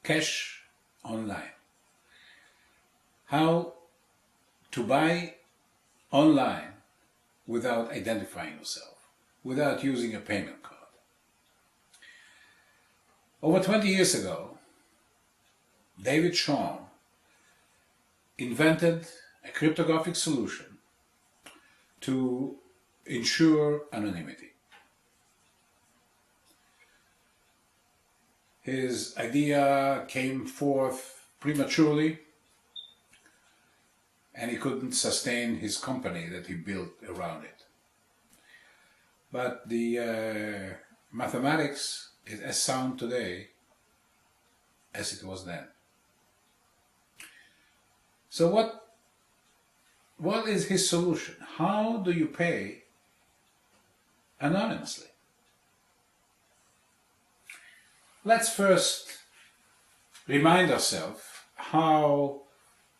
cash online. How to buy online without identifying yourself, without using a payment card. Over 20 years ago, David Chaum invented a cryptographic solution to ensure anonymity. His idea came forth prematurely, and he couldn't sustain his company that he built around it. But the mathematics is as sound today as it was then. So what is his solution? How do you pay anonymously? Let's first remind ourselves how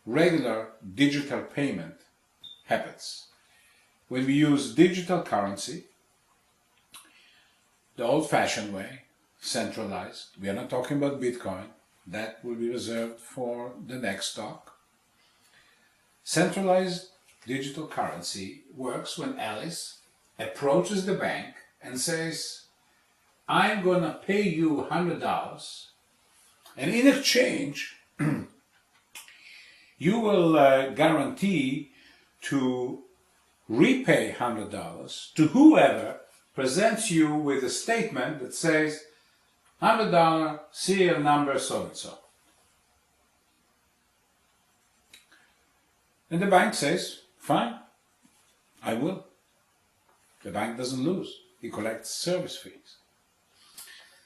regular digital payment happens. When we use digital currency, the old-fashioned way, centralized, we are not talking about Bitcoin, that will be reserved for the next talk. Centralized digital currency works when Alice approaches the bank and says, I'm going to pay you $100, and in exchange you will guarantee to repay $100 to whoever presents you with a statement that says $100 serial number so-and-so. And the bank says, fine, I will. The bank doesn't lose. He collects service fees.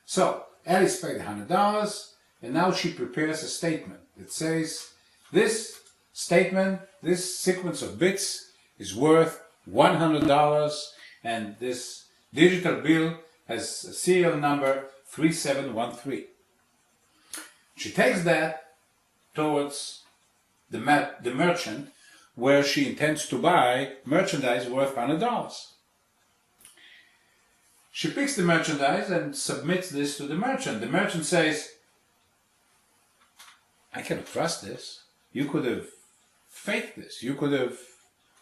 So Alice paid $100, and now she prepares a statement that says, this statement, this sequence of bits is worth $100, and this digital bill has a serial number 3713. She takes that towards the merchant where she intends to buy merchandise worth $100. She picks the merchandise and submits this to the merchant. The merchant says, I cannot trust this. You could have faked this. You could have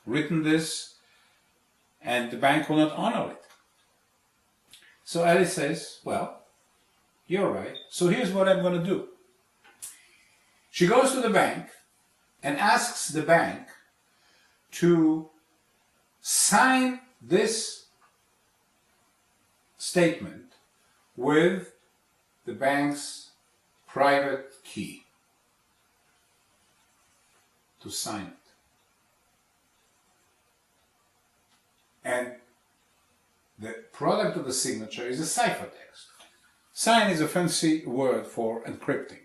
written this and the bank will not honor it. So Alice says, well, you're right. So here's what I'm going to do. She goes to the bank and asks the bank to sign this statement with the bank's private key. To sign it. And the product of the signature is a ciphertext. Sign is a fancy word for encrypting.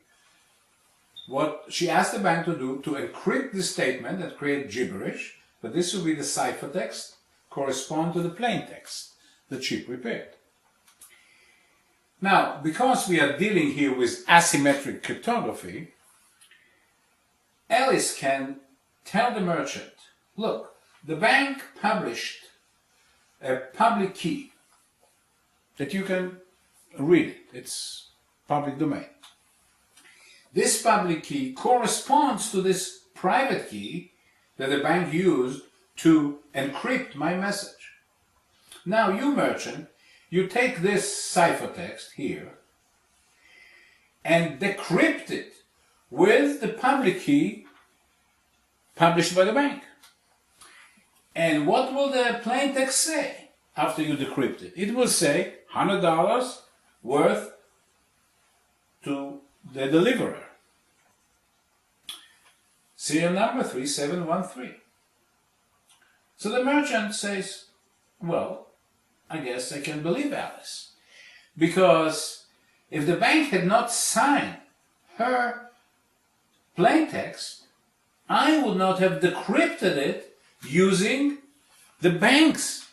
What she asked the bank to do to encrypt this statement and create gibberish, but this will be the ciphertext, correspond to the plain text that she prepared. Now, because we are dealing here with asymmetric cryptography, Alice can tell the merchant, look, the bank published a public key that you can read it. It's public domain. This public key corresponds to this private key that the bank used to encrypt my message. Now you merchant, you take this ciphertext here and decrypt it with the public key published by the bank. And what will the plain text say after you decrypt it? It will say $100 worth to the deliverer. Serial number 3713. So the merchant says, well, I guess I can believe Alice. Because if the bank had not signed her plain text, I would not have decrypted it using the bank's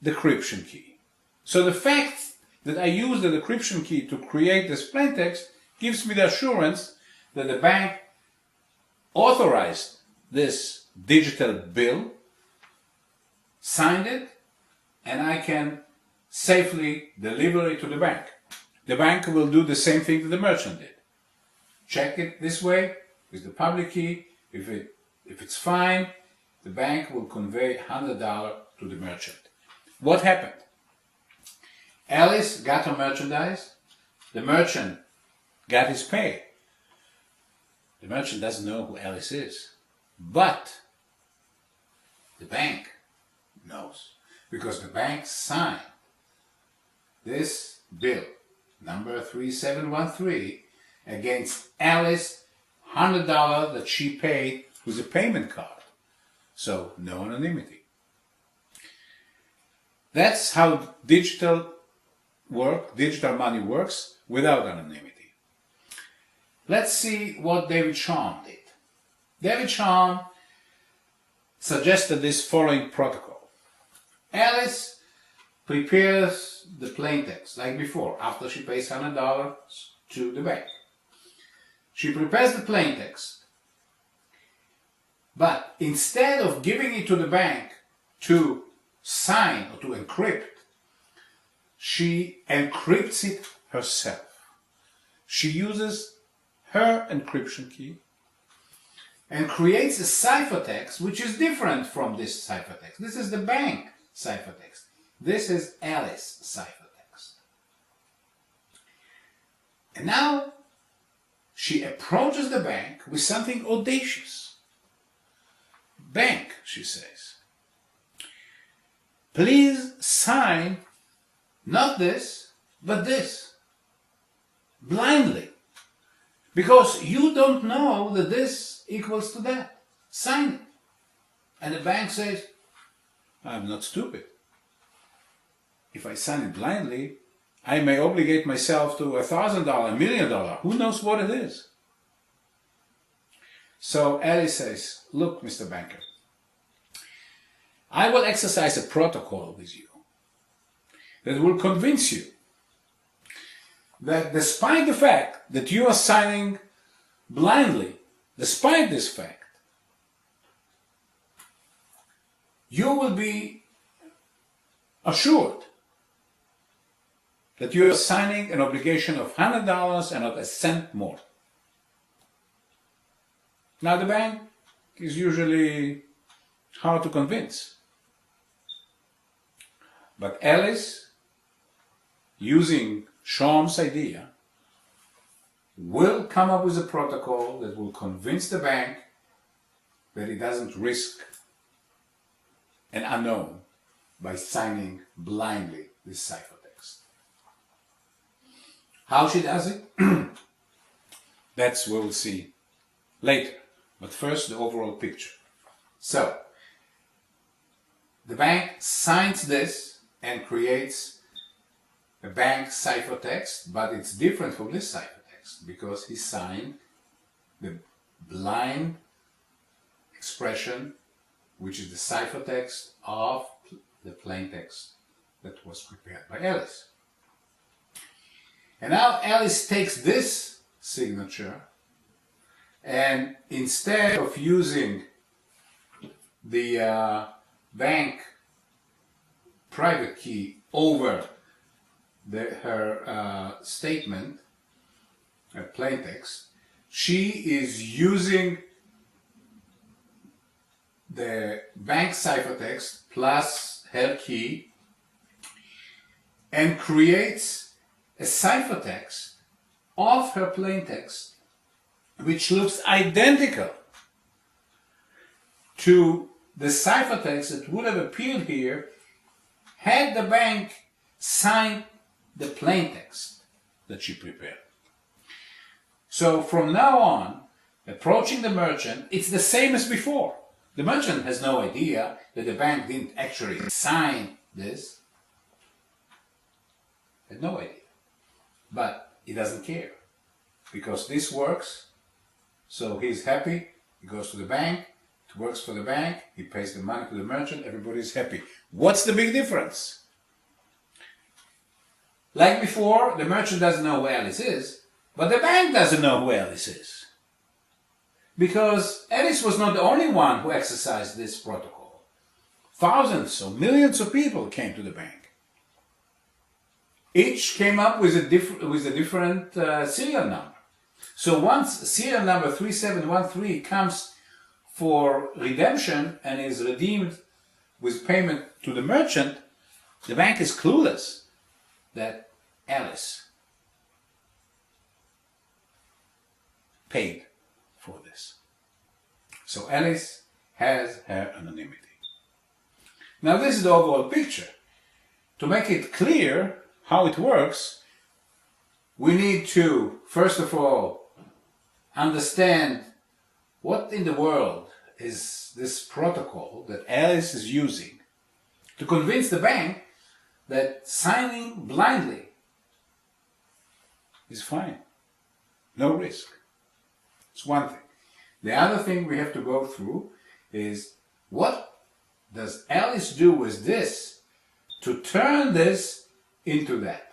decryption key. So the fact that I use the decryption key to create this plain text gives me the assurance that the bank authorized this digital bill, signed it, and I can safely deliver it to the bank. The bank will do the same thing that the merchant did. check it this way with the public key. If it's fine, the bank will convey $100 to the merchant. What happened? Alice got her merchandise. The merchant got his pay. The merchant doesn't know who Alice is, but the bank knows, because the bank signed this bill, number 3713, against Alice, $100 that she paid with a payment card. So, no anonymity. That's how digital money works without anonymity. Let's see what David Chaum did. David Chaum suggested this following protocol. Alice prepares the plaintext, like before, after she pays $100 to the bank. She prepares the plaintext, but instead of giving it to the bank to sign or to encrypt, she encrypts it herself. She uses her encryption key and creates a ciphertext which is different from this ciphertext. This is the bank ciphertext. This is Alice ciphertext. And now she approaches the bank with something audacious. Bank, she says, please sign not this, but this, blindly, because you don't know that this equals to that. Sign it. And the bank says, I'm not stupid. If I sign it blindly, I may obligate myself to $1,000, $1 million. Who knows what it is? So Alice says, look, Mr. Banker, I will exercise a protocol with you that will convince you that despite the fact that you are signing blindly, despite this fact, you will be assured that you are signing an obligation of $100 and not a cent more. Now the bank is usually hard to convince. But Alice, using Chaum's idea, will come up with a protocol that will convince the bank that it doesn't risk an unknown by signing blindly this ciphertext. How she does it? That's what we'll see later. But first, the overall picture. So, the bank signs this and creates a bank ciphertext, but it's different from this ciphertext because he signed the blind expression, which is the ciphertext of the plaintext that was prepared by Alice. And now Alice takes this signature, and instead of using the bank private key over her statement, her plaintext, she is using the bank ciphertext plus her key and creates a ciphertext of her plaintext which looks identical to the ciphertext that would have appeared here had the bank signed the plaintext that she prepared. So from now on, approaching the merchant, it's the same as before. The merchant has no idea that the bank didn't actually sign this. Had no idea. But he doesn't care, because this works, so he's happy. He goes to the bank, it works for the bank, he pays the money to the merchant, everybody's happy. What's the big difference? Like before, the merchant doesn't know who Alice is, but the bank doesn't know who Alice is. Because Alice was not the only one who exercised this protocol. Thousands or millions of people came to the bank. Each came up with a different serial number. So once serial number 3713 comes for redemption and is redeemed with payment to the merchant, the bank is clueless that Alice paid for this. So Alice has her anonymity. Now this is the overall picture. To make it clear how it works, we need to, first of all, understand what in the world is this protocol that Alice is using to convince the bank that signing blindly is fine. No risk. It's one thing. The other thing we have to go through is what does Alice do with this to turn this into that?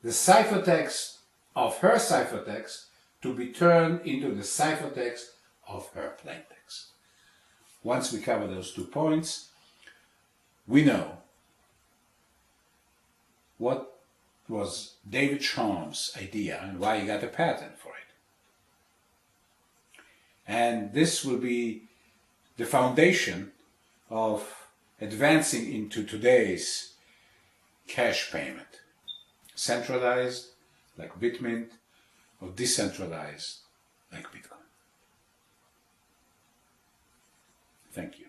The ciphertext of her ciphertext to be turned into the ciphertext of her plaintext. Once we cover those 2 points, we know what was David Chaum's idea and why he got a patent for it. And this will be the foundation of advancing into today's cash payment. Centralized, like Bitmint, or decentralized, like Bitcoin. Thank you.